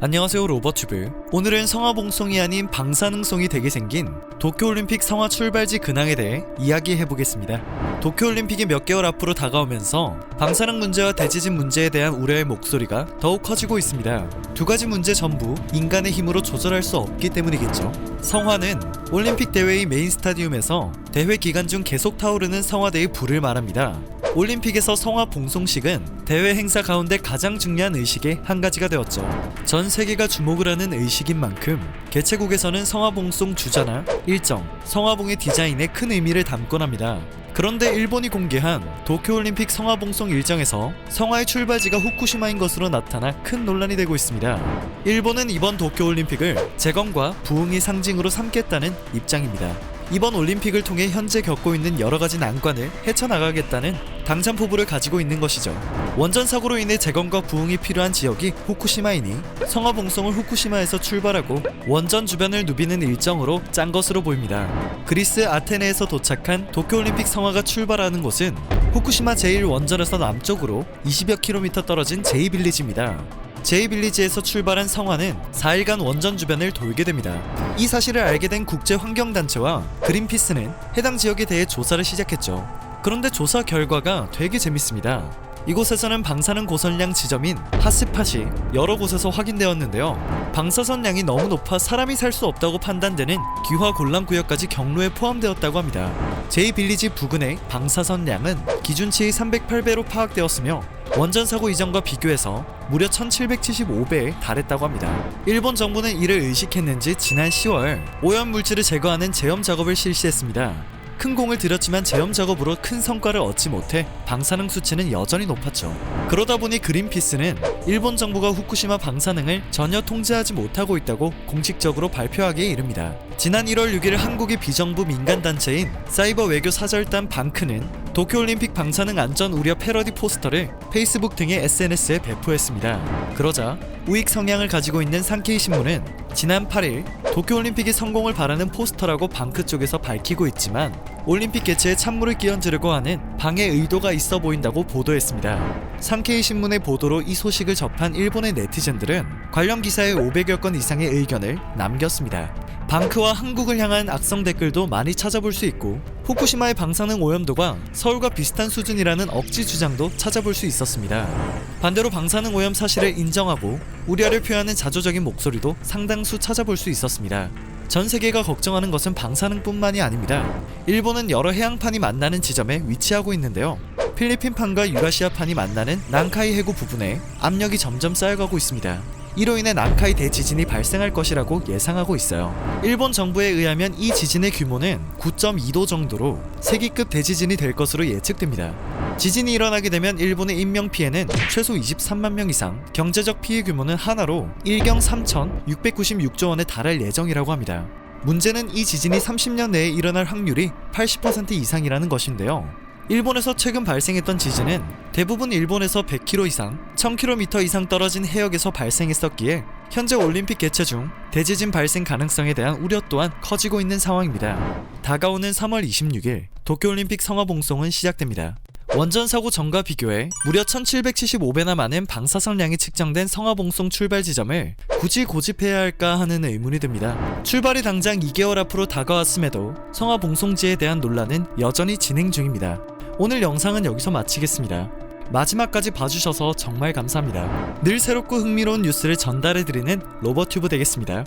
안녕하세요, 로버튜브. 오늘은 성화봉송이 아닌 방사능송이 되게 생긴 도쿄올림픽 성화 출발지 근황에 대해 이야기해보겠습니다. 도쿄올림픽이 몇 개월 앞으로 다가오면서 방사능 문제와 대지진 문제에 대한 우려의 목소리가 더욱 커지고 있습니다. 두 가지 문제 전부 인간의 힘으로 조절할 수 없기 때문이겠죠. 성화는 올림픽 대회의 메인 스타디움에서 대회 기간 중 계속 타오르는 성화대의 불을 말합니다. 올림픽에서 성화 봉송식은 대회 행사 가운데 가장 중요한 의식의 한 가지가 되었죠. 전 세계가 주목을 하는 의식인 만큼 개최국에서는 성화 봉송 주자나 일정, 성화봉의 디자인에 큰 의미를 담곤 합니다. 그런데 일본이 공개한 도쿄올림픽 성화봉송 일정에서 성화의 출발지가 후쿠시마인 것으로 나타나 큰 논란이 되고 있습니다. 일본은 이번 도쿄올림픽을 재건과 부흥의 상징으로 삼겠다는 입장입니다. 이번 올림픽을 통해 현재 겪고 있는 여러가지 난관을 헤쳐나가겠다는 당찬 포부를 가지고 있는 것이죠. 원전 사고로 인해 재건과 부흥이 필요한 지역이 후쿠시마이니 성화봉송을 후쿠시마에서 출발하고 원전 주변을 누비는 일정으로 짠 것으로 보입니다. 그리스 아테네에서 도착한 도쿄올림픽 성화가 출발하는 곳은 후쿠시마 제1원전에서 남쪽으로 20여 킬로미터 떨어진 제이빌리지입니다. 제이빌리지에서 출발한 성화는 4일간 원전 주변을 돌게 됩니다. 이 사실을 알게 된 국제환경단체와 그린피스는 해당 지역에 대해 조사를 시작했죠. 그런데 조사 결과가 되게 재밌습니다. 이곳에서는 방사능 고선량 지점인 핫스팟이 여러 곳에서 확인되었는데요. 방사선량이 너무 높아 사람이 살 수 없다고 판단되는 기화 곤란 구역까지 경로에 포함되었다고 합니다. 제이빌리지 부근의 방사선량은 기준치의 308배로 파악되었으며 원전 사고 이전과 비교해서 무려 1775배에 달했다고 합니다. 일본 정부는 이를 의식했는지 지난 10월 오염 물질을 제거하는 제염 작업을 실시했습니다. 큰 공을 들였지만 제염 작업으로 큰 성과를 얻지 못해 방사능 수치는 여전히 높았죠. 그러다 보니 그린피스는 일본 정부가 후쿠시마 방사능을 전혀 통제하지 못하고 있다고 공식적으로 발표하기에 이릅니다. 지난 1월 6일 한국의 비정부 민간단체인 사이버 외교 사절단 방크는 도쿄올림픽 방사능 안전 우려 패러디 포스터를 페이스북 등의 SNS에 배포했습니다. 그러자 우익 성향을 가지고 있는 산케이 신문은 지난 8일 도쿄올림픽의 성공을 바라는 포스터라고 방크 쪽에서 밝히고 있지만 올림픽 개최에 찬물을 끼얹으려고 하는 방해 의도가 있어 보인다고 보도했습니다. 산케이 신문의 보도로 이 소식을 접한 일본의 네티즌들은 관련 기사에 500여 건 이상의 의견을 남겼습니다. 방크와 한국을 향한 악성 댓글도 많이 찾아볼 수 있고 후쿠시마의 방사능 오염도가 서울과 비슷한 수준이라는 억지 주장도 찾아볼 수 있었습니다. 반대로 방사능 오염 사실을 인정하고 우려를 표하는 자조적인 목소리도 상당수 찾아볼 수 있었습니다. 전 세계가 걱정하는 것은 방사능뿐만이 아닙니다. 일본은 여러 해양판이 만나는 지점에 위치하고 있는데요. 필리핀판과 유라시아판이 만나는 난카이 해구 부분에 압력이 점점 쌓여가고 있습니다. 이로 인해 난카이 대지진이 발생할 것이라고 예상하고 있어요. 일본 정부에 의하면 이 지진의 규모는 9.2도 정도로 세기급 대지진이 될 것으로 예측됩니다. 지진이 일어나게 되면 일본의 인명피해는 최소 23만 명 이상, 경제적 피해 규모는 하나로 1경 3,696조 원에 달할 예정이라고 합니다. 문제는 이 지진이 30년 내에 일어날 확률이 80% 이상이라는 것인데요. 일본에서 최근 발생했던 지진은 대부분 일본에서 100km 이상, 1000km 이상 떨어진 해역에서 발생했었기에 현재 올림픽 개최 중 대지진 발생 가능성에 대한 우려 또한 커지고 있는 상황입니다. 다가오는 3월 26일 도쿄올림픽 성화봉송은 시작됩니다. 원전 사고 전과 비교해 무려 1775배나 많은 방사선량이 측정된 성화봉송 출발 지점을 굳이 고집해야 할까 하는 의문이 듭니다. 출발이 당장 2개월 앞으로 다가왔음에도 성화봉송지에 대한 논란은 여전히 진행 중입니다. 오늘 영상은 여기서 마치겠습니다. 마지막까지 봐주셔서 정말 감사합니다. 늘 새롭고 흥미로운 뉴스를 전달해드리는 로버튜브 되겠습니다.